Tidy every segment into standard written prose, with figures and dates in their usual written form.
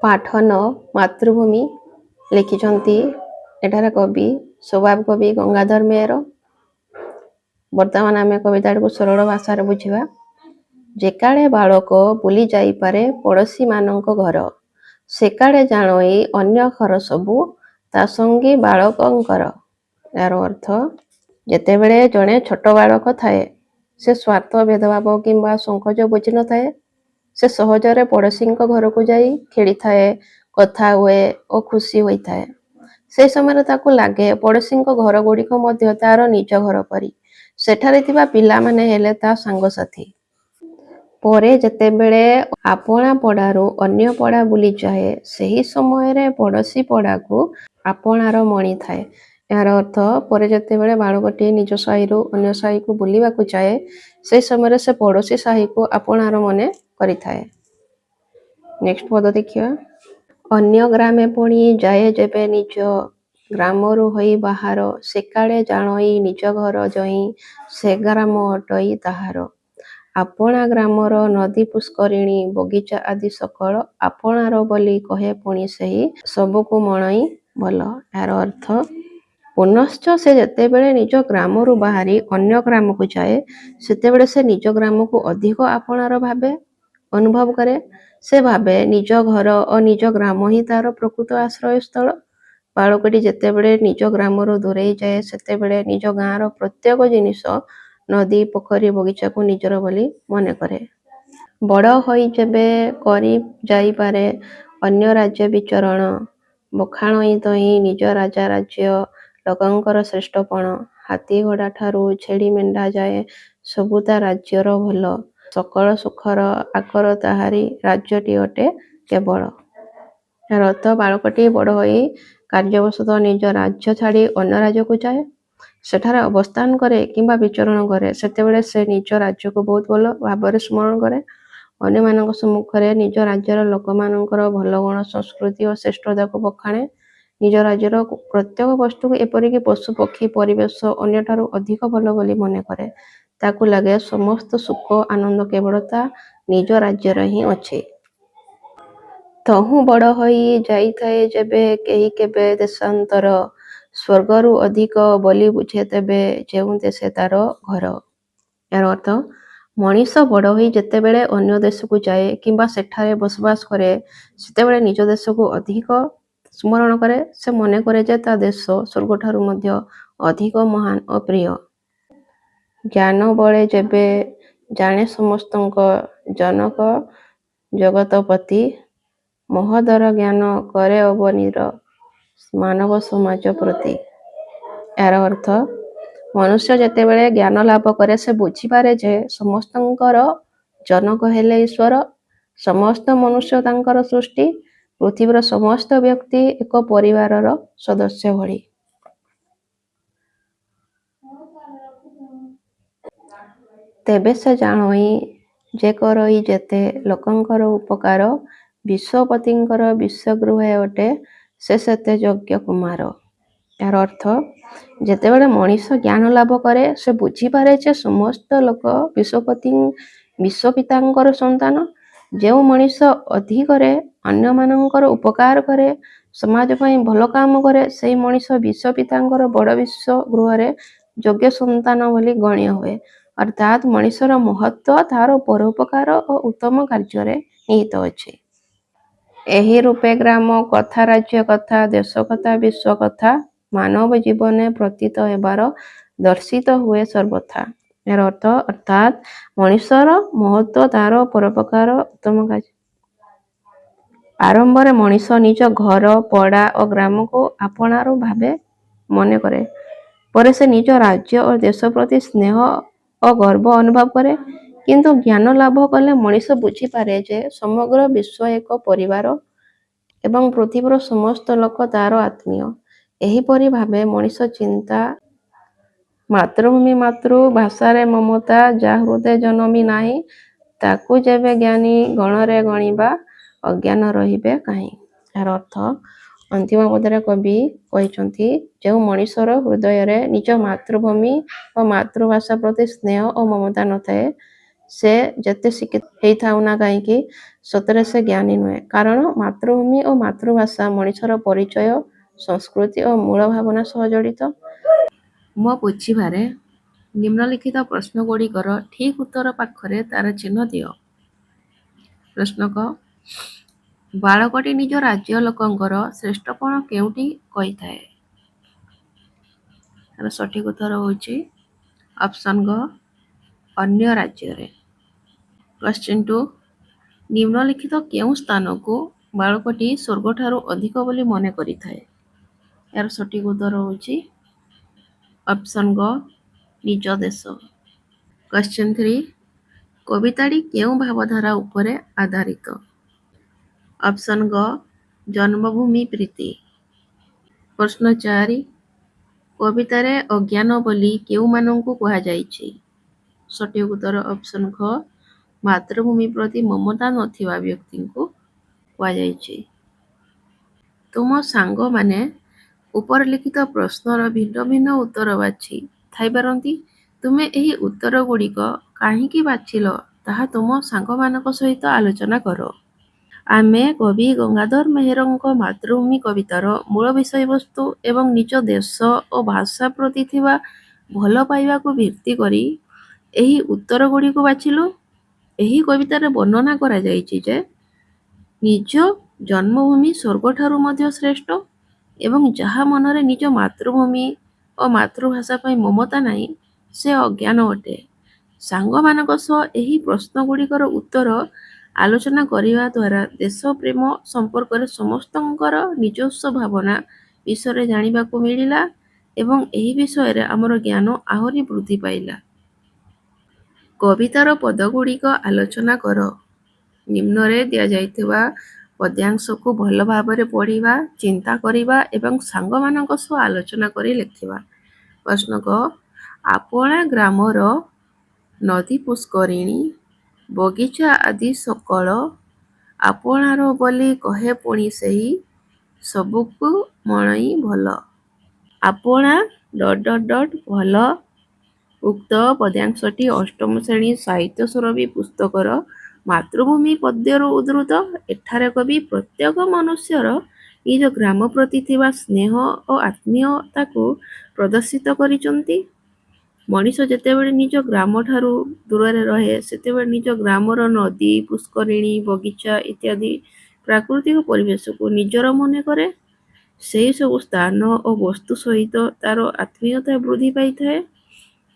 ପାଠନ ମାତୃଭୂମି ଲେଖିଛନ୍ତି ଏଠାରେ କବି ସ୍ୱଭାବ କବି ଗଙ୍ଗାଧର ମେହେର। ବର୍ତ୍ତମାନ ଆମେ କବିତାଟିକୁ ସରଳ ଭାଷାରେ ବୁଝିବା। ଯେକାଳେ ବାଳକ ବୁଲି ଯାଇପାରେ ପଡ଼ୋଶୀମାନଙ୍କ ଘର, ସେକାଳେ ଜାଣଇ ଅନ୍ୟ ଘର ସବୁ ତା ସଙ୍ଗୀ ବାଳକଙ୍କର। ଏହାର ଅର୍ଥ, ଯେତେବେଳେ ଜଣେ ଛୋଟ ବାଳକ ଥାଏ, ସେ ସ୍ୱାର୍ଥ ଭେଦଭାବ କିମ୍ବା ସଂକୋଚ ବୁଝିନଥାଏ। ସେ ସହଜରେ ପଡ଼ୋଶୀଙ୍କ ଘରକୁ ଯାଇ ଖେଳିଥାଏ, କଥା ହୁଏ ଓ ଖୁସି ହୋଇଥାଏ। ସେହି ସମୟରେ ତାକୁ ଲାଗେ ପଡ଼ୋଶୀଙ୍କ ଘରଗୁଡ଼ିକ ମଧ୍ୟ ତାର ନିଜ ଘର ପରି। ସେଠାରେ ଥିବା ପିଲାମାନେ ହେଲେ ତା ସାଙ୍ଗସାଥୀ। ପରେ ଯେତେବେଳେ ଆପଣା ପଡ଼ାରୁ ଅନ୍ୟ ପଡ଼ା ବୁଲିଯାଏ, ସେହି ସମୟରେ ପଡ଼ୋଶୀ ପଡ଼ାକୁ ଆପଣାର ମଣିଥାଏ। ଏହାର ଅର୍ଥ, ପରେ ଯେତେବେଳେ ବାଳକଟି ନିଜ ସାହିରୁ ଅନ୍ୟ ସାହିକୁ ବୁଲିବାକୁ ଯାଏ, ସେହି ସମୟରେ ସେ ପଡ଼ୋଶୀ ସାହିକୁ ଆପଣାର ମନେ କରିଥାଏ। ନେକ୍ସଟ ପଦ ଦେଖିବା। ଅନ୍ୟ ଗ୍ରାମେ ପୁଣି ଯାଏ ଯେବେ ନିଜ ଗ୍ରାମରୁ ହୋଇ ବାହାର, ସେକାଳେ ଜାଣଇ ନିଜ ଘର ଜଇଁ ସେ ଗ୍ରାମ ଅଟଇ ତାହାର। ଆପଣା ଗ୍ରାମର ନଦୀ ପୁଷ୍କରିଣୀ ବଗିଚା ଆଦି ସକଳ ଆପଣାର ବୋଲି କହେ ପୁଣି ସେହି ସବୁକୁ ମଣଇ ଭଲ। ଏହାର ଅର୍ଥ, ପୁନଶ୍ଚ ସେ ଯେତେବେଳେ ନିଜ ଗ୍ରାମରୁ ବାହାରି ଅନ୍ୟ ଗ୍ରାମକୁ ଯାଏ, ସେତେବେଳେ ସେ ନିଜ ଗ୍ରାମକୁ ଅଧିକ ଆପଣାର ଭାବେ ଅନୁଭବ କରେ। ସେ ଭାବେ ନିଜ ଘର ଓ ନିଜ ଗ୍ରାମ ହିଁ ତାର ପ୍ରକୃତ ଆଶ୍ରୟସ୍ଥଳ। ବାଳକଟି ଯେତେବେଳେ ନିଜ ଗ୍ରାମରୁ ଦୂରେଇ ଯାଏ, ସେତେବେଳେ ନିଜ ଗାଁର ପ୍ରତ୍ୟେକ ଜିନିଷ, ନଦୀ ପୋଖରୀ ବଗିଚାକୁ ନିଜର ବୋଲି ମନେ କରେ। ବଡ଼ ହୋଇ ଯେବେ କରି ଯାଇପାରେ ଅନ୍ୟ ରାଜ୍ୟ ବିଚରଣ, ବଖାଣଇ ତହିଁ ନିଜ ରାଜା ରାଜ୍ୟ ଲୋକଙ୍କର ଶ୍ରେଷ୍ଠପଣ। ହାତୀ ଘୋଡ଼ା ଠାରୁ ଛେଳି ମେଣ୍ଢା ଯାଏ ସବୁ ତା ରାଜ୍ୟର ଭଲ। ସକଳ ସୁଖର ଆକର ତାହାରି ରାଜ୍ୟଟି ଅଟେ କେବଳ। ଏହାର ଅର୍ଥ, ବାଳକଟି ବଡ଼ ହୋଇ କାର୍ଯ୍ୟବଶତଃ ନିଜ ରାଜ୍ୟ ଛାଡ଼ି ଅନ୍ୟ ରାଜ୍ୟକୁ ଯାଏ, ସେଠାରେ ଅବସ୍ଥାନ କରେ କିମ୍ବା ବିଚରଣ କରେ। ସେତେବେଳେ ସେ ନିଜ ରାଜ୍ୟକୁ ବହୁତ ଭଲ ଭାବରେ ସ୍ମରଣ କରେ। ଅନ୍ୟମାନଙ୍କ ସମ୍ମୁଖରେ ନିଜ ରାଜ୍ୟର ଲୋକମାନଙ୍କର ଭଲ ଗୁଣ, ସଂସ୍କୃତି ଓ ଶ୍ରେଷ୍ଠତାକୁ ବଖାଣେ। ନିଜ ରାଜ୍ୟର ପ୍ରତ୍ୟେକ ବସ୍ତୁକୁ, ଏପରିକି ପଶୁ ପକ୍ଷୀ ପରିବେଶ ଅନ୍ୟଠାରୁ ଅଧିକ ଭଲ ବୋଲି ମନେ କରେ। ତାକୁ ଲାଗେ ସମସ୍ତ ସୁଖ ଆନନ୍ଦ କେବଳ ତା ନିଜ ରାଜ୍ୟରେ ହିଁ ଅଛି। ତହୁଁ ବଡ଼ ହୋଇ ଯାଇଥାଏ ଯେବେ କେହି କେବେ ଦେଶାନ୍ତର, ସ୍ୱର୍ଗରୁ ଅଧିକ ବୋଲି ବୁଝେ ତେବେ ଯେଉଁ ଦେଶେ ତାର ଘର। ଏହାର ଅର୍ଥ, ମଣିଷ ବଡ଼ ହୋଇ ଯେତେବେଳେ ଅନ୍ୟ ଦେଶକୁ ଯାଏ କିମ୍ବା ସେଠାରେ ବସବାସ କରେ, ସେତେବେଳେ ନିଜ ଦେଶକୁ ଅଧିକ ସ୍ମରଣ କରେ। ସେ ମନେ କରେ ଯେ ତା ଦେଶ ସ୍ୱର୍ଗଠାରୁ ମଧ୍ୟ ଅଧିକ ମହାନ ଓ ପ୍ରିୟ। ଜ୍ଞାନ ବଳେ ଯେବେ ଜାଣେ ସମସ୍ତଙ୍କ ଜନକ ଜଗତପତି, ମହୋଦର ଜ୍ଞାନ କରେ ଅବନୀର ମାନବ ସମାଜ ପ୍ରତି। ଏହାର ଅର୍ଥ, ମନୁଷ୍ୟ ଯେତେବେଳେ ଜ୍ଞାନ ଲାଭ କରେ, ସେ ବୁଝିପାରେ ଯେ ସମସ୍ତଙ୍କର ଜନକ ହେଲେ ଈଶ୍ୱର। ସମସ୍ତ ମନୁଷ୍ୟ ତାଙ୍କର ସୃଷ୍ଟି। ପୃଥିବୀର ସମସ୍ତ ବ୍ୟକ୍ତି ଏକ ପରିବାରର ସଦସ୍ୟ ଭଳି। ତେବେ ସେ ଜାଣଇ ଯେ କରଇ ଯେତେ ଲୋକଙ୍କର ଉପକାର, ବିଶ୍ୱପତିଙ୍କର ବିଶ୍ୱଗୃହେ ଅଟେ ସେ ସେତେ ଯୋଗ୍ୟ କୁମାର। ଏହାର ଅର୍ଥ, ଯେତେବେଳେ ମଣିଷ ଜ୍ଞାନ ଲାଭ କରେ, ସେ ବୁଝିପାରେ ଯେ ସମସ୍ତ ଲୋକ ବିଶ୍ୱପିତାଙ୍କର ସନ୍ତାନ। ଯେଉଁ ମଣିଷ ଅଧିକରେ ଅନ୍ୟମାନଙ୍କର ଉପକାର କରେ, ସମାଜ ପାଇଁ ଭଲ କାମ କରେ, ସେହି ମଣିଷ ବିଶ୍ୱପିତାଙ୍କର ବଡ଼ ବିଶ୍ୱଗୃହରେ ଯୋଗ୍ୟ ସନ୍ତାନ ବୋଲି ଗଣ୍ୟ ହୁଏ। ଅର୍ଥାତ୍ ମଣିଷର ମହତ୍ତ୍ୱ ତାର ପରୋପକାର ଓ ଉତ୍ତମ କାର୍ଯ୍ୟରେ ନିହିତ ଅଛି। ଏହି ରୂପେ ଗ୍ରାମ କଥା, ରାଜ୍ୟ କଥା, ଦେଶ କଥା, ବିଶ୍ୱ କଥା ମାନବ ଜୀବନେ ପ୍ରତୀତ ହେବାର ଦର୍ଶିତ ହୁଏ ସର୍ବଥା। ଏହାର ଅର୍ଥ, ଅର୍ଥାତ୍ ମଣିଷର ମହତ୍ତ୍ୱ ତାର ପରୋପକାର ଉତ୍ତମ କାର୍ଯ୍ୟ। ଆରମ୍ଭରେ ମଣିଷ ନିଜ ଘର, ପଡ଼ା ଓ ଗ୍ରାମକୁ ଆପଣାର ଭାବେ ମନେ କରେ। ପରେ ସେ ନିଜ ରାଜ୍ୟ ଓ ଦେଶ ପ୍ରତି ସ୍ନେହ ଓ ଗର୍ବ ଅନୁଭବ କରେ। କିନ୍ତୁ ଜ୍ଞାନ ଲାଭ କଲେ ମଣିଷ ବୁଝିପାରେ ଯେ ସମଗ୍ର ବିଶ୍ୱ ଏକ ପରିବାର ଏବଂ ପୃଥିବୀର ସମସ୍ତ ଲୋକ ତାର ଆତ୍ମୀୟ। ଏହିପରି ଭାବେ ମଣିଷ ଚିନ୍ତା, ମାତୃଭୂମି ମାତୃଭାଷାରେ ମମତା ଯା ହୃଦେ ଜନମି ନାହିଁ, ତାକୁ ଯେବେ ଜ୍ଞାନୀ ଗଣରେ ଗଣିବା ଅଜ୍ଞାନ ରହିବେ କାହିଁ। ଏହାର ଅର୍ଥ, ଅନ୍ତିମ ପଦରେ କବି କହିଛନ୍ତି, ଯେଉଁ ମଣିଷର ହୃଦୟରେ ନିଜ ମାତୃଭୂମି ଓ ମାତୃଭାଷା ପ୍ରତି ସ୍ନେହ ଓ ମମତା ନଥାଏ, ସେ ଯେତେ ଶିକ୍ଷିତ ହେଇଥାଉ ନା କାହିଁକି ସତରେ ସେ ଜ୍ଞାନୀ ନୁହେଁ। କାରଣ ମାତୃଭୂମି ଓ ମାତୃଭାଷା ମଣିଷର ପରିଚୟ, ସଂସ୍କୃତି ଓ ମୂଳ ଭାବନା ସହ ଜଡ଼ିତ। ମୋ ବୁଝିବାରେ ନିମ୍ନଲିଖିତ ପ୍ରଶ୍ନଗୁଡ଼ିକର ଠିକ୍ ଉତ୍ତର ପାଖରେ ତାର ଚିହ୍ନ ଦିଅ। ପ୍ରଶ୍ନ କ ବାଳକଟି ନିଜ ରାଜ୍ୟ ଲୋକଙ୍କର ଶ୍ରେଷ୍ଠପଣ କେଉଁଠି କହିଥାଏ? ତାର ସଠିକ୍ ଉତ୍ତର ହେଉଛି ଅପସନ୍ ଗ ଅନ୍ୟ ରାଜ୍ୟରେ। କ୍ୱେଶ୍ଚିନ୍ 2 ନିମ୍ନଲିଖିତ କେଉଁ ସ୍ଥାନକୁ ବାଳକଟି ସ୍ୱର୍ଗଠାରୁ ଅଧିକ ବୋଲି ମନେ କରିଥାଏ? ଏହାର ସଠିକ୍ ଉତ୍ତର ହେଉଛି ଅପସନ୍ ଗ ନିଜ ଦେଶ। କ୍ୱେଶ୍ଚିନ୍ 3 କବିତାଟି କେଉଁ ଭାବଧାରା ଉପରେ ଆଧାରିତ? ଅପସନ୍ ଗ ଜନ୍ମଭୂମି ପ୍ରୀତି। ପ୍ରଶ୍ନ 4 କବିତାରେ ଅଜ୍ଞାନ ବୋଲି କେଉଁମାନଙ୍କୁ କୁହାଯାଇଛି? ସଠିକ୍ ଉତ୍ତର ଅପସନ୍ ଘ ମାତୃଭୂମି ପ୍ରତି ମମତା ନଥିବା ବ୍ୟକ୍ତିଙ୍କୁ କୁହାଯାଇଛି। ତୁମ ସାଙ୍ଗମାନେ ଉପରଲିଖିତ ପ୍ରଶ୍ନର ଭିନ୍ନ ଭିନ୍ନ ଉତ୍ତର ବାଛି ଥାଇପାରନ୍ତି। ତୁମେ ଏହି ଉତ୍ତରଗୁଡ଼ିକ କାହିଁକି ବାଛିଲ ତାହା ତୁମ ସାଙ୍ଗମାନଙ୍କ ସହିତ ଆଲୋଚନା କର। ଆମେ କବି ଗଙ୍ଗାଧର ମେହେରଙ୍କ ମାତୃଭୂମି କବିତାର ମୂଳ ବିଷୟବସ୍ତୁ ଏବଂ ନିଜ ଦେଶ ଓ ଭାଷା ପ୍ରତି ଥିବା ଭଲ ପାଇବାକୁ ଭିତ୍ତି କରି ଏହି ଉତ୍ତରଗୁଡ଼ିକୁ ବାଛିଲୁ। ଏହି କବିତାରେ ବର୍ଣ୍ଣନା କରାଯାଇଛି ଯେ ନିଜ ଜନ୍ମଭୂମି ସ୍ୱର୍ଗଠାରୁ ମଧ୍ୟ ଶ୍ରେଷ୍ଠ ଏବଂ ଯାହା ମନରେ ନିଜ ମାତୃଭୂମି ଓ ମାତୃଭାଷା ପାଇଁ ମମତା ନାହିଁ ସେ ଅଜ୍ଞାନ ଅଟେ। ସାଙ୍ଗମାନଙ୍କ ସହ ଏହି ପ୍ରଶ୍ନଗୁଡ଼ିକର ଉତ୍ତର ଆଲୋଚନା କରିବା ଦ୍ୱାରା ଦେଶ ପ୍ରେମ ସମ୍ପର୍କରେ ସମସ୍ତଙ୍କର ନିଜସ୍ୱ ଭାବନା ବିଷୟରେ ଜାଣିବାକୁ ମିଳିଲା ଏବଂ ଏହି ବିଷୟରେ ଆମର ଜ୍ଞାନ ଆହୁରି ବୃଦ୍ଧି ପାଇଲା। କବିତାର ପଦଗୁଡ଼ିକ ଆଲୋଚନା କର। ନିମ୍ନରେ ଦିଆଯାଇଥିବା ପଦ୍ୟାଂଶକୁ ଭଲ ଭାବରେ ପଢ଼ିବା, ଚିନ୍ତା କରିବା ଏବଂ ସାଙ୍ଗମାନଙ୍କ ସହ ଆଲୋଚନା କରି ଲେଖିବା। ପ୍ରଶ୍ନ କ ଆପଣା ଗ୍ରାମର ନଦୀ ପୁଷ୍କରିଣୀ, ବଗିଚା ଆଦି ସକଳ ଆପଣାର ବୋଲି କହେ ପୁଣି ସେହି ସବୁକୁ ମଣଇ ଭଲ। ଆପଣା ଭଲ। ଉକ୍ତ ପଦ୍ୟାଂଶଟି ଅଷ୍ଟମ ଶ୍ରେଣୀ ସାହିତ୍ୟ ସୁରଭି ପୁସ୍ତକର ମାତୃଭୂମି ପଦ୍ୟରୁ ଉଦ୍ଧୃତ। ଏଠାରେ କବି ପ୍ରତ୍ୟେକ ମନୁଷ୍ୟର ନିଜ ଗ୍ରାମ ପ୍ରତି ଥିବା ସ୍ନେହ ଓ ଆତ୍ମୀୟତାକୁ ପ୍ରଦର୍ଶିତ କରିଛନ୍ତି। ମଣିଷ ଯେତେବେଳେ ନିଜ ଗ୍ରାମଠାରୁ ଦୂରରେ ରହେ ସେତେବେଳେ ନିଜ ଗ୍ରାମର ନଦୀ, ପୁଷ୍କରିଣୀ, ବଗିଚା ଇତ୍ୟାଦି ପ୍ରାକୃତିକ ପରିବେଶକୁ ନିଜର ମନେ କରେ। ସେହି ସବୁ ସ୍ଥାନ ଓ ବସ୍ତୁ ସହିତ ତାର ଆତ୍ମୀୟତା ବୃଦ୍ଧି ପାଇଥାଏ।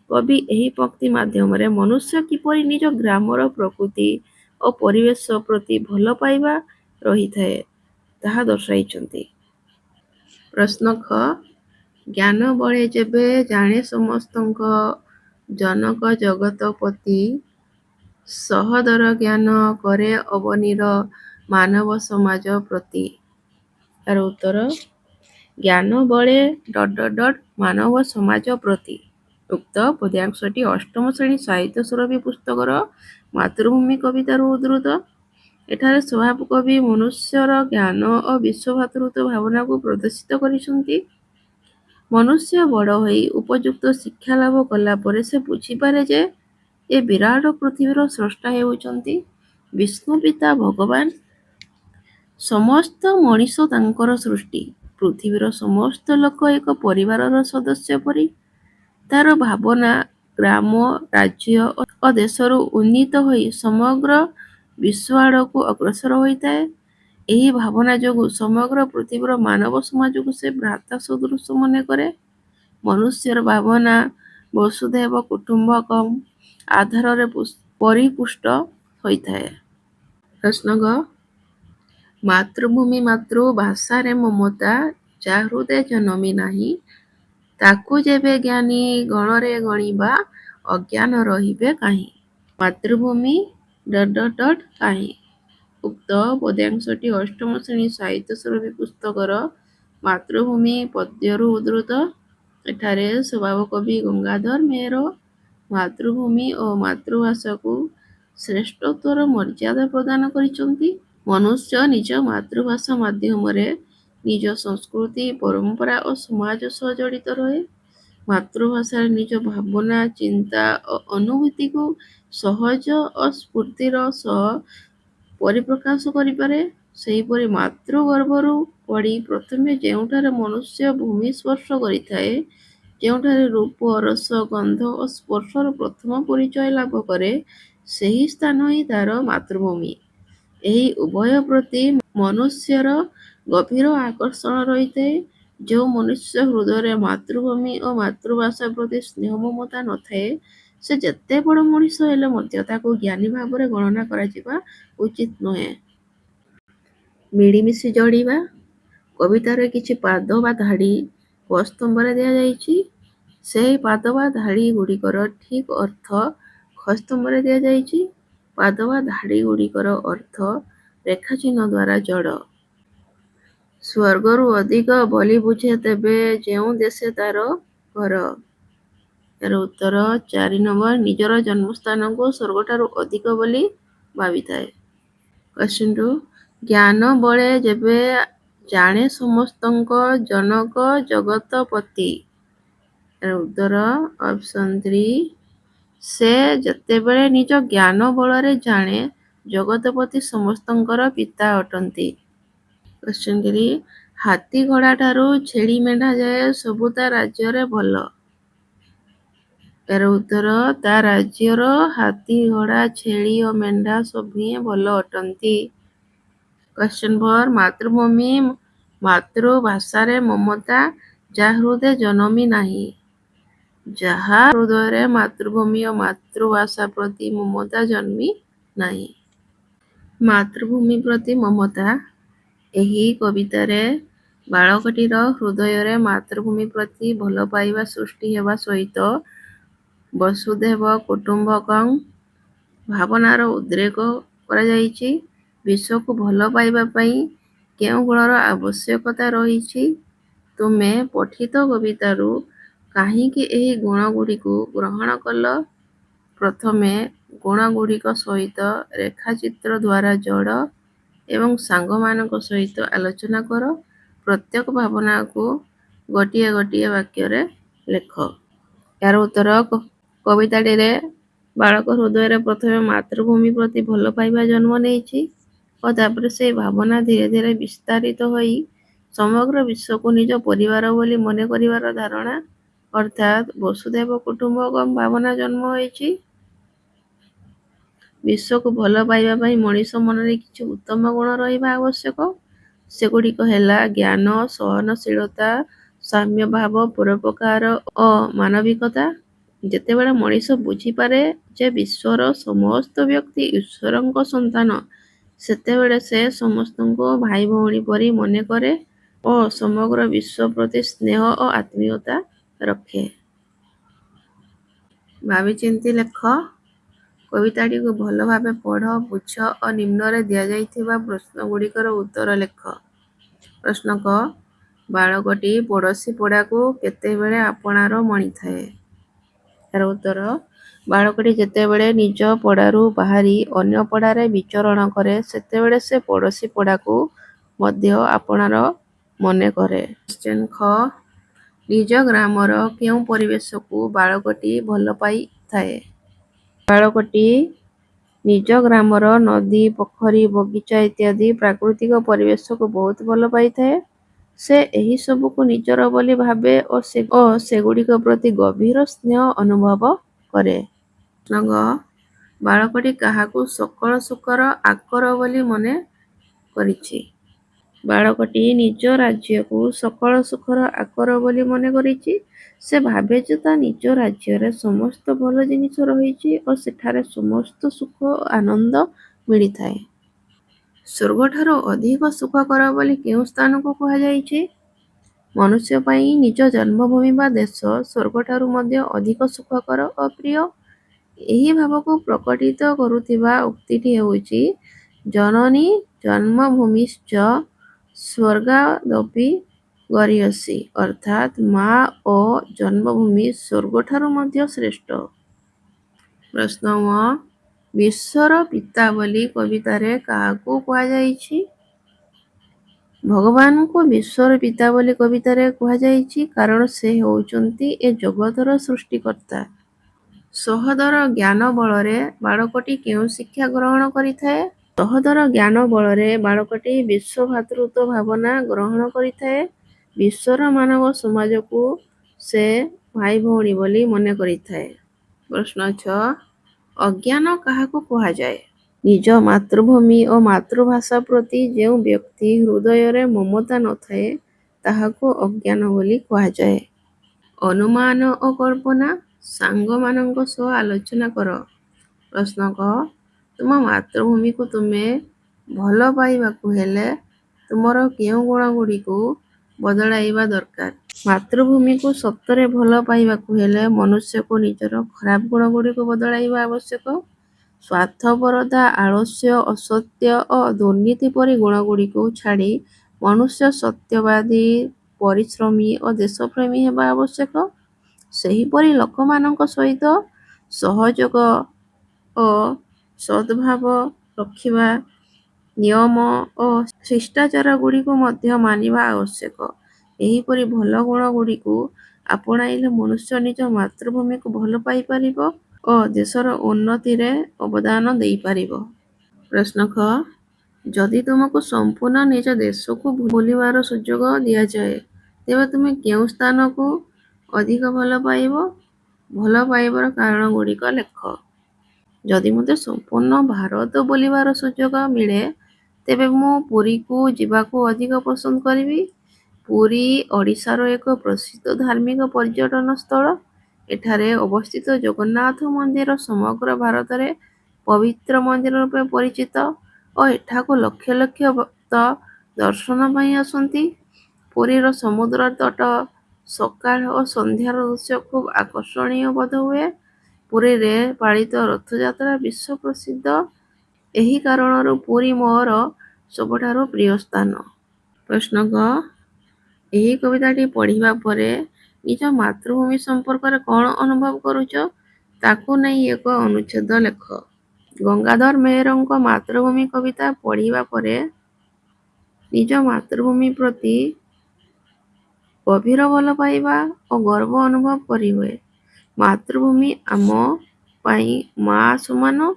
କବି ଏହି ପଂକ୍ତି ମାଧ୍ୟମରେ ମନୁଷ୍ୟ କିପରି ନିଜ ଗ୍ରାମର ପ୍ରକୃତି ଓ ପରିବେଶ ପ୍ରତି ଭଲ ପାଇବା ରହିଥାଏ ତାହା ଦର୍ଶାଇଛନ୍ତି। ପ୍ରଶ୍ନ ଖ ଜ୍ଞାନ ବଳେ ଯେବେ ଜାଣେ ସମସ୍ତଙ୍କ ଜନକ ଜଗତପତି, ସହଦର ଜ୍ଞାନ କରେ ଅବନୀର ମାନବ ସମାଜ ପ୍ରତି। ତାର ଉତ୍ତର ଜ୍ଞାନ ବଳେ ମାନବ ସମାଜ ପ୍ରତି। ଉକ୍ତ ପଦ୍ୟାଂଶଟି ଅଷ୍ଟମ ଶ୍ରେଣୀ ସାହିତ୍ୟ ସୁରଭି ପୁସ୍ତକର ମାତୃଭୂମି କବିତାରୁ ଉଦ୍ଧୃତ। ଏଠାରେ ସ୍ୱଭାବ କବି ମନୁଷ୍ୟର ଜ୍ଞାନ ଓ ବିଶ୍ୱଭାତୃତ୍ୱ ଭାବନାକୁ ପ୍ରଦର୍ଶିତ କରିଛନ୍ତି। ମନୁଷ୍ୟ ବଡ଼ ହୋଇ ଉପଯୁକ୍ତ ଶିକ୍ଷା ଲାଭ କଲା ପରେ ସେ ବୁଝିପାରେ ଯେ ଏ ବିରାଟ ପୃଥିବୀର ସ୍ରଷ୍ଟା ହେଉଛନ୍ତି ବିଷ୍ଣୁ ପିତା ଭଗବାନ। ସମସ୍ତ ମଣିଷ ତାଙ୍କର ସୃଷ୍ଟି। ପୃଥିବୀର ସମସ୍ତ ଲୋକ ଏକ ପରିବାରର ସଦସ୍ୟ ପରି। ତାର ଭାବନା ଗ୍ରାମ, ରାଜ୍ୟ ଓ ଦେଶରୁ ଉନ୍ନୀତ ହୋଇ ସମଗ୍ର ବିଶ୍ୱ ଆଡ଼କୁ ଅଗ୍ରସର ହୋଇଥାଏ। ଏହି ଭାବନା ଯୋଗୁଁ ସମଗ୍ର ପୃଥିବୀର ମାନବ ସମାଜକୁ ସେ ଭ୍ରାତା ସଦୃଶ ମନେ କରେ। ମନୁଷ୍ୟର ଭାବନା ବସୁଧୈବ କୁଟୁମ୍ବକମ୍ ଆଧାରରେ ପରିପୁଷ୍ଟ ହୋଇଥାଏ। ପ୍ରଶ୍ନ ଗ ମାତୃଭୂମି ମାତୃଭାଷାରେ ମମତା ଯା ହୃଦେ ଜନମି ନାହିଁ, ତାକୁ ଯେବେ ଜ୍ଞାନୀ ଗଣରେ ଗଣିବା ଅଜ୍ଞାନ ରହିବେ କାହିଁ। ମାତୃଭୂମି କାହିଁ। ଉକ୍ତ ପଦ୍ୟାଂଶଟି ଅଷ୍ଟମ ଶ୍ରେଣୀ ସାହିତ୍ୟ ସୁରଭି ପୁସ୍ତକର ମାତୃଭୂମି ପଦ୍ୟରୁ ଉଦ୍ଧୃତ। ଏଠାରେ ସ୍ୱଭାବ କବି ଗଙ୍ଗାଧର ମେହେର ମାତୃଭୂମି ଓ ମାତୃଭାଷାକୁ ଶ୍ରେଷ୍ଠତ୍ୱର ମର୍ଯ୍ୟାଦା ପ୍ରଦାନ କରିଛନ୍ତି। ମନୁଷ୍ୟ ନିଜ ମାତୃଭାଷା ମାଧ୍ୟମରେ ନିଜ ସଂସ୍କୃତି, ପରମ୍ପରା ଓ ସମାଜ ସହ ଜଡ଼ିତ ରହେ। ମାତୃଭାଷାରେ ନିଜ ଭାବନା, ଚିନ୍ତା ଓ ଅନୁଭୂତିକୁ ସହଜ ଓ ସ୍ଫୂର୍ତ୍ତିର ସହ ପରିପ୍ରକାଶ କରିପାରେ। ସେହିପରି ମାତୃଗର୍ଭରୁ ପଡ଼ି ପ୍ରଥମେ ଯେଉଁଠାରେ ମନୁଷ୍ୟ ଭୂମି ସ୍ପର୍ଶ କରିଥାଏ, ଯେଉଁଠାରେ ରୂପ, ରସ, ଗନ୍ଧ ଓ ସ୍ପର୍ଶର ପ୍ରଥମ ପରିଚୟ ଲାଭ କରେ, ସେହି ସ୍ଥାନ ହିଁ ତା'ର ମାତୃଭୂମି। ଏହି ଉଭୟ ପ୍ରତି ମନୁଷ୍ୟର ଗଭୀର ଆକର୍ଷଣ ରହିଥାଏ। ଯେଉଁ ମନୁଷ୍ୟ ହୃଦୟରେ ମାତୃଭୂମି ଓ ମାତୃଭାଷା ପ୍ରତି ସ୍ନେହ ମମତା ନଥାଏ, ସେ ଯେତେ ବଡ଼ ମଣିଷ ହେଲେ ମଧ୍ୟ ତାକୁ ଜ୍ଞାନୀ ଭାବରେ ଗଣନା କରାଯିବା ଉଚିତ ନୁହେଁ। ମିଳିମିଶି ଯୋଡ଼ିବା। କବିତାରେ କିଛି ପାଦ ବା ଧାଡ଼ି କ ସ୍ତମ୍ଭରେ ଦିଆଯାଇଛି। ସେହି ପାଦ ବା ଧାଡ଼ି ଗୁଡ଼ିକର ଠିକ୍ ଅର୍ଥ ଖ ସ୍ତମ୍ଭରେ ଦିଆଯାଇଛି। ପାଦ ବା ଧାଡ଼ି ଗୁଡ଼ିକର ଅର୍ଥ ରେଖାଚିହ୍ନ ଦ୍ୱାରା ଯୋଡ଼। ସ୍ୱର୍ଗରୁ ଅଧିକ ବୋଲି ବୁଝେ ତେବେ ଯେଉଁ ଦେଶେ ତାର ଘର। ଏହାର ଉତ୍ତର 4 ନମ୍ବର। ନିଜର ଜନ୍ମସ୍ଥାନକୁ ସ୍ୱର୍ଗଠାରୁ ଅଧିକ ବୋଲି ଭାବିଥାଏ। Question 2. ଜ୍ଞାନ ବଳେ ଯେବେ ଜାଣେ ସମସ୍ତଙ୍କ ଜନକ ଜଗତପତି। ଏହାର ଉତ୍ତର ଅପସନ୍ 3। ସେ ଯେତେବେଳେ ନିଜ ଜ୍ଞାନ ବଳରେ ଜାଣେ ଜଗତପତି ସମସ୍ତଙ୍କର ପିତା ଅଟନ୍ତି। Question 3. ହାତୀ ଘୋଡ଼ାଠାରୁ ଛେଳି ମେଣ୍ଢା ଯାଏ ସବୁ ତା ରାଜ୍ୟରେ ଭଲ। ଏହାର ଉତ୍ତର ତା ରାଜ୍ୟର ହାତୀ, ଘୋଡ଼ା, ଛେଳି ଓ ମେଣ୍ଢା ସବୁ ହିଁ ଭଲ ଅଟନ୍ତି। Question 4. ମାତୃଭୂମି ମାତୃଭାଷାରେ ମମତା ଯାହା ହୃଦେ ଜନମି ନାହିଁ। ଯାହା ହୃଦୟରେ ମାତୃଭୂମି ଓ ମାତୃଭାଷା ପ୍ରତି ମମତା ଜନ୍ମି ନାହିଁ। ମାତୃଭୂମି ପ୍ରତି ମମତା। ଏହି କବିତାରେ ବାଳକଟିର ହୃଦୟରେ ମାତୃଭୂମି ପ୍ରତି ଭଲ ପାଇବା ସୃଷ୍ଟି ହେବା ସହିତ ବସୁଧୈବ କୁଟୁମ୍ବକଂ ଭାବନାର ଉଦ୍ରେକ କରାଯାଇଛି। ବିଶ୍ୱକୁ ଭଲ ପାଇବା ପାଇଁ କେଉଁ ଗୁଣର ଆବଶ୍ୟକତା ରହିଛି? ତୁମେ ପଠିତ କବିତାରୁ କାହିଁକି ଏହି ଗୁଣଗୁଡ଼ିକୁ ଗ୍ରହଣ କଲ? ପ୍ରଥମେ ଗୁଣଗୁଡ଼ିକ ସହିତ ରେଖାଚିତ୍ର ଦ୍ୱାରା ଯୋଡ଼ ଏବଂ ସାଙ୍ଗମାନଙ୍କ ସହିତ ଆଲୋଚନା କର। ପ୍ରତ୍ୟେକ ଭାବନାକୁ ଗୋଟିଏ ଗୋଟିଏ ବାକ୍ୟରେ ଲେଖ। ଏହାର ଉତ୍ତର କବିତାଟିରେ ବାଳକ ହୃଦୟରେ ପ୍ରଥମେ ମାତୃଭୂମି ପ୍ରତି ଭଲ ପାଇବା ଜନ୍ମ ନେଇଛି ଓ ତାପରେ ସେହି ଭାବନା ଧୀରେ ଧୀରେ ବିସ୍ତାରିତ ହୋଇ ସମଗ୍ର ବିଶ୍ୱକୁ ନିଜ ପରିବାର ବୋଲି ମନେ କରିବାର ଧାରଣା ଅର୍ଥାତ୍ ବସୁଧୈବ କୁଟୁମ୍ବକମ୍ ଭାବନା ଜନ୍ମ ହୋଇଛି। ବିଶ୍ୱକୁ ଭଲ ପାଇବା ପାଇଁ ମଣିଷ ମନରେ କିଛି ଉତ୍ତମ ଗୁଣ ରହିବା ଆବଶ୍ୟକ। ସେଗୁଡ଼ିକ ହେଲା ଜ୍ଞାନ, ସହନଶୀଳତା, ସାମ୍ୟଭାବ, ପରୋପକାର ଓ ମାନବିକତା। ଯେତେବେଳେ ମଣିଷ ବୁଝିପାରେ ଯେ ବିଶ୍ୱର ସମସ୍ତ ବ୍ୟକ୍ତି ଈଶ୍ୱରଙ୍କ ସନ୍ତାନ, ସେତେବେଳେ ସେ ସମସ୍ତଙ୍କୁ ଭାଇ ଭଉଣୀ ପରି ମନେ କରେ ଓ ସମଗ୍ର ବିଶ୍ୱ ପ୍ରତି ସ୍ନେହ ଓ ଆତ୍ମୀୟତା ରଖେ। ଭାବିଚିନ୍ତି ଲେଖ। କବିତାଟିକୁ ଭଲ ଭାବେ ପଢ଼, ବୁଝ ଓ ନିମ୍ନରେ ଦିଆଯାଇଥିବା ପ୍ରଶ୍ନଗୁଡ଼ିକର ଉତ୍ତର ଲେଖ। ପ୍ରଶ୍ନ କ. ବାଳକଟି ପଡ଼ୋଶୀ ପଡ଼ାକୁ କେତେବେଳେ ଆପଣାର ମଣିଥାଏ? ଏହାର ଉତ୍ତର ବାଳକଟି ଯେତେବେଳେ ନିଜ ପଡ଼ାରୁ ବାହାରି ଅନ୍ୟ ପଡ଼ାରେ ବିଚରଣ କରେ, ସେତେବେଳେ ସେ ପଡ଼ୋଶୀ ପଡ଼ାକୁ ମଧ୍ୟ ଆପଣାର ମନେ କରେ। Question ଖ. ନିଜ ଗ୍ରାମର କେଉଁ ପରିବେଶକୁ ବାଳକଟି ଭଲ ପାଇଥାଏ? ବାଳକଟି ନିଜ ଗ୍ରାମର ନଦୀ, ପୋଖରୀ, ବଗିଚା ଇତ୍ୟାଦି ପ୍ରାକୃତିକ ପରିବେଶକୁ ବହୁତ ଭଲ ପାଇଥାଏ। ସେ ଏହିସବୁକୁ ନିଜର ବୋଲି ଭାବେ ଓ ସେଗୁଡ଼ିକ ପ୍ରତି ଗଭୀର ସ୍ନେହ ଅନୁଭବ କରେ। ପ୍ରଶ୍ନ ଗ. ବାଳକଟି କାହାକୁ ସକଳ ସୁଖର ଆକର ବୋଲି ମନେ କରିଛି? ବାଳକଟି ନିଜ ରାଜ୍ୟକୁ ସକଳ ସୁଖର ଆକର ବୋଲି ମନେ କରିଛି। ସେ ଭାବେ ଯେ ତା ନିଜ ରାଜ୍ୟରେ ସମସ୍ତ ଭଲ ଜିନିଷ ରହିଛି ଓ ସେଠାରେ ସମସ୍ତ ସୁଖ ଓ ଆନନ୍ଦ ମିଳିଥାଏ। ସ୍ୱର୍ଗଠାରୁ ଅଧିକ ସୁଖକର ବୋଲି କେଉଁ ସ୍ଥାନକୁ କୁହାଯାଇଛି? ମନୁଷ୍ୟ ପାଇଁ ନିଜ ଜନ୍ମଭୂମି ବା ଦେଶ ସ୍ୱର୍ଗଠାରୁ ମଧ୍ୟ ଅଧିକ ସୁଖକର ଓ ପ୍ରିୟ। ଏହି ଭାବକୁ ପ୍ରକଟିତ କରୁଥିବା ଉକ୍ତିଟି ହେଉଛି ଜନନୀ ଜନ୍ମଭୂମିଶ୍ଚ ସ୍ୱର୍ଗାଦପି ଗରୀୟସୀ ଅର୍ଥାତ୍ ମା ଓ ଜନ୍ମଭୂମି ସ୍ୱର୍ଗଠାରୁ ମଧ୍ୟ ଶ୍ରେଷ୍ଠ। ପ୍ରଶ୍ନ ମ. ବିଶ୍ୱର ପିତା ବୋଲି କବିତାରେ କାହାକୁ କୁହାଯାଇଛି? ଭଗବାନଙ୍କୁ ବିଶ୍ୱର ପିତା ବୋଲି କବିତାରେ କୁହାଯାଇଛି କାରଣ ସେ ହେଉଛନ୍ତି ଏ ଜଗତର ସୃଷ୍ଟିକର୍ତ୍ତା। ସହୋଦର ଜ୍ଞାନ ବଳରେ ବାଳକଟି କେଉଁ ଶିକ୍ଷା ଗ୍ରହଣ କରିଥାଏ? ସହୋଦର ଜ୍ଞାନ ବଳରେ ବାଳକଟି ବିଶ୍ୱଭ୍ରାତୃତ୍ୱ ଭାବନା ଗ୍ରହଣ କରିଥାଏ। ବିଶ୍ୱର ମାନବ ସମାଜକୁ ସେ ଭାଇ ଭଉଣୀ ବୋଲି ମନେ କରିଥାଏ। ପ୍ରଶ୍ନ 6. ଅଜ୍ଞାନ କାହାକୁ କୁହାଯାଏ? ନିଜ ମାତୃଭୂମି ଓ ମାତୃଭାଷା ପ୍ରତି ଯେଉଁ ବ୍ୟକ୍ତି ହୃଦୟରେ ମମତା ନଥାଏ ତାହାକୁ ଅଜ୍ଞାନ ବୋଲି କୁହାଯାଏ। ଅନୁମାନ ଓ କଳ୍ପନା। ସାଙ୍ଗମାନଙ୍କ ସହ ଆଲୋଚନା କର। ପ୍ରଶ୍ନ କ. ତୁମ ମାତୃଭୂମିକୁ ତୁମେ ଭଲ ପାଇବାକୁ ହେଲେ ତୁମର କେଉଁ ଗୁଣଗୁଡ଼ିକୁ ବଦଳାଇବା ଦରକାର? ମାତୃଭୂମିକୁ ସତରେ ଭଲ ପାଇବାକୁ ହେଲେ ମନୁଷ୍ୟକୁ ନିଜର ଖରାପ ଗୁଣଗୁଡ଼ିକୁ ବଦଳାଇବା ଆବଶ୍ୟକ। ସ୍ୱାର୍ଥପରତା, ଆଳସ୍ୟ, ଅସତ୍ୟ ଓ ଦୁର୍ନୀତି ପରି ଗୁଣଗୁଡ଼ିକୁ ଛାଡ଼ି ମନୁଷ୍ୟ ସତ୍ୟବାଦୀ, ପରିଶ୍ରମୀ ଓ ଦେଶପ୍ରେମୀ ହେବା ଆବଶ୍ୟକ। ସେହିପରି ଲୋକମାନଙ୍କ ସହିତ ସହଯୋଗ ଓ ସଦ୍ଭାବ ରଖିବା, ନିୟମ ଓ ଶିଷ୍ଟାଚାରଗୁଡ଼ିକୁ ମଧ୍ୟ ମାନିବା ଆବଶ୍ୟକ। ଏହିପରି ଭଲ ଗୁଣଗୁଡ଼ିକୁ ଆପଣାଇଲେ ମନୁଷ୍ୟ ନିଜ ମାତୃଭୂମିକୁ ଭଲ ପାଇପାରିବ ଓ ଦେଶର ଉନ୍ନତିରେ ଅବଦାନ ଦେଇପାରିବ। ପ୍ରଶ୍ନ କ. ଯଦି ତୁମକୁ ସମ୍ପୂର୍ଣ୍ଣ ନିଜ ଦେଶକୁ ବୁଲିବାର ସୁଯୋଗ ଦିଆଯାଏ ତେବେ ତୁମେ କେଉଁ ସ୍ଥାନକୁ ଅଧିକ ଭଲ ପାଇବ? ଭଲ ପାଇବାର କାରଣଗୁଡ଼ିକ ଲେଖ। ଯଦି ମୋତେ ସମ୍ପୂର୍ଣ୍ଣ ଭାରତ ବୁଲିବାର ସୁଯୋଗ ମିଳେ ତେବେ ମୁଁ ପୁରୀକୁ ଯିବାକୁ ଅଧିକ ପସନ୍ଦ କରିବି। ପୁରୀ ଓଡ଼ିଶାର ଏକ ପ୍ରସିଦ୍ଧ ଧାର୍ମିକ ପର୍ଯ୍ୟଟନ ସ୍ଥଳ। ଏଠାରେ ଅବସ୍ଥିତ ଜଗନ୍ନାଥ ମନ୍ଦିର ସମଗ୍ର ଭାରତରେ ପବିତ୍ର ମନ୍ଦିର ରୂପେ ପରିଚିତ ଓ ଏଠାକୁ ଲକ୍ଷ ଲକ୍ଷ ଭକ୍ତ ଦର୍ଶନ ପାଇଁ ଆସନ୍ତି। ପୁରୀର ସମୁଦ୍ର ତଟ ସକାଳ ଓ ସନ୍ଧ୍ୟାର ଦୃଶ୍ୟ ଖୁବ୍ ଆକର୍ଷଣୀୟ ବୋଧ ହୁଏ। ପୁରୀରେ ପାଳିତ ରଥଯାତ୍ରା ବିଶ୍ୱ ପ୍ରସିଦ୍ଧ। ଏହି କାରଣରୁ ପୁରୀ ମୋର ସବୁଠାରୁ ପ୍ରିୟ ସ୍ଥାନ। ପ୍ରଶ୍ନ କ. ଏହି କବିତାଟି ପଢ଼ିବା ପରେ ନିଜ ମାତୃଭୂମି ସମ୍ପର୍କରେ କ'ଣ ଅନୁଭବ କରୁଛ ତାକୁ ନେଇ ଏକ ଅନୁଚ୍ଛେଦ ଲେଖ। ଗଙ୍ଗାଧର ମେହେରଙ୍କ ମାତୃଭୂମି କବିତା ପଢ଼ିବା ପରେ ନିଜ ମାତୃଭୂମି ପ୍ରତି ଗଭୀର ଭଲ ପାଇବା ଓ ଗର୍ବ ଅନୁଭବ କରିହୁଏ। ମାତୃଭୂମି ଆମ ପାଇଁ ମା ସମାନ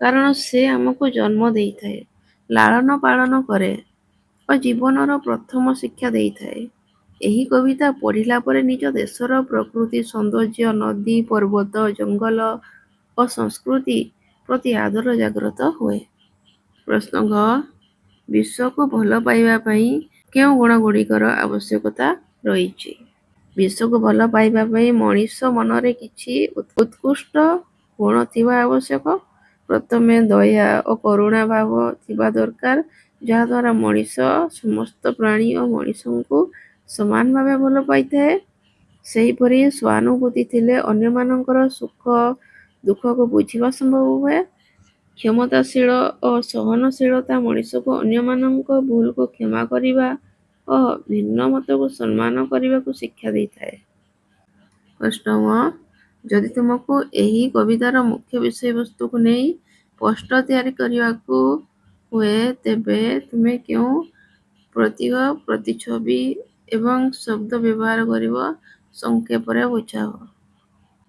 କାରଣ ସେ ଆମକୁ ଜନ୍ମ ଦେଇଥାଏ, ଲାଳନ ପାଳନ କରେ ଓ ଜୀବନର ପ୍ରଥମ ଶିକ୍ଷା ଦେଇଥାଏ। ଏହି କବିତା ପଢ଼ିଲା ପରେ ନିଜ ଦେଶର ପ୍ରକୃତି ସୌନ୍ଦର୍ଯ୍ୟ, ନଦୀ, ପର୍ବତ, ଜଙ୍ଗଲ ଓ ସଂସ୍କୃତି ପ୍ରତି ଆଦର ଜାଗ୍ରତ ହୁଏ। ପ୍ରଶ୍ନ ଗ. ବିଶ୍ୱକୁ ଭଲ ପାଇବା ପାଇଁ କେଉଁ ଗୁଣଗୁଡ଼ିକର ଆବଶ୍ୟକତା ରହିଛି? ବିଶ୍ୱକୁ ଭଲ ପାଇବା ପାଇଁ ମଣିଷ ମନରେ କିଛି ଉତ୍କୃଷ୍ଟ ଗୁଣ ଥିବା ଆବଶ୍ୟକ। ପ୍ରଥମେ ଦୟା ଓ କରୁଣା ଭାବ ଥିବା ଦରକାର ଯାହାଦ୍ୱାରା ମଣିଷ ସମସ୍ତ ପ୍ରାଣୀ ଓ ମଣିଷଙ୍କୁ ସମାନ ଭାବେ ଭଲ ପାଇଥାଏ। ସେହିପରି ସହାନୁଭୂତି ଥିଲେ ଅନ୍ୟମାନଙ୍କର ସୁଖ ଦୁଃଖକୁ ବୁଝିବା ସମ୍ଭବ ହୁଏ। କ୍ଷମତାଶୀଳ ଓ ସହନଶୀଳତା ମଣିଷକୁ ଅନ୍ୟମାନଙ୍କ ଭୁଲକୁ କ୍ଷମା କରିବା ଓ ଭିନ୍ନ ମତକୁ ସମ୍ମାନ କରିବାକୁ ଶିକ୍ଷା ଦେଇଥାଏ। ପ୍ରଶ୍ନ ମ. ଯଦି ତୁମକୁ ଏହି କବିତାର ମୁଖ୍ୟ ବିଷୟବସ୍ତୁକୁ ନେଇ ପୋଷ୍ଟ ତିଆରି କରିବାକୁ ହୁଏ ତେବେ ତୁମେ କେଉଁ ପ୍ରତୀକ, ପ୍ରତିଛବି ଏବଂ ଶବ୍ଦ ବ୍ୟବହାର କରିବ ସଂକ୍ଷେପରେ ବୁଝାଅ।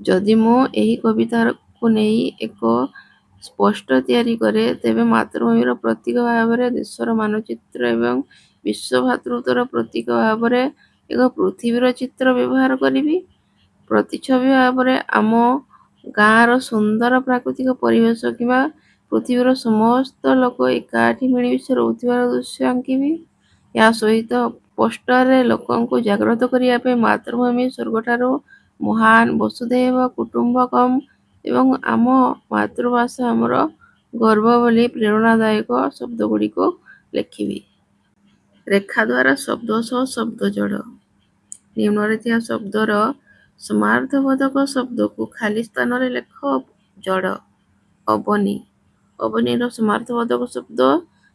ଯଦି ମୁଁ ଏହି କବିତାକୁ ନେଇ ଏକ ପୋଷ୍ଟ ତିଆରି କରେ ତେବେ ମାତୃଭୂମିର ପ୍ରତୀକ ଭାବରେ ଦେଶର ମାନଚିତ୍ର ଏବଂ ବିଶ୍ୱଭ୍ରାତୃତ୍ୱର ପ୍ରତୀକ ଭାବରେ ଏକ ପୃଥିବୀର ଚିତ୍ର ବ୍ୟବହାର କରିବି। ପ୍ରତିଛବି ଭାବରେ ଆମ ଗାଁର ସୁନ୍ଦର ପ୍ରାକୃତିକ ପରିବେଶ କିମ୍ବା ପୃଥିବୀର ସମସ୍ତ ଲୋକ ଏକାଠି ମିଳିମିଶି ରହୁଥିବାର ଦୃଶ୍ୟ ଆଙ୍କିବି। ଏହା ସହିତ ପୋଷ୍ଟରରେ ଲୋକଙ୍କୁ ଜାଗ୍ରତ କରିବା ପାଇଁ ମାତୃଭୂମି ସ୍ୱର୍ଗଠାରୁ ମହାନ, ବସୁଧୈବ କୁଟୁମ୍ବକମ୍ ଏବଂ ଆମ ମାତୃଭାଷା ଆମର ଗର୍ବ ଭଳି ପ୍ରେରଣାଦାୟକ ଶବ୍ଦଗୁଡ଼ିକୁ ଲେଖିବି। ରେଖା ଦ୍ୱାରା ଶବ୍ଦ ସହ ଶବ୍ଦ ଯୋଡ଼। ନିମ୍ନରେ ଥିବା ଶବ୍ଦର ସମାର୍ଥବୋଧକ ଶବ୍ଦକୁ ଖାଲି ସ୍ଥାନରେ ଲେଖ ଓ ଯୋଡ଼। ଅବନୀ। ଅବନୀର ସମାର୍ଥବୋଧକ ଶବ୍ଦ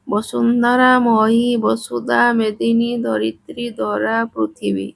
ବସୁନ୍ଧରା, ମହୀ, ବସୁଧା, ମେଦିନୀ, ଧରିତ୍ରୀ, ଧରା, ପୃଥିବୀ।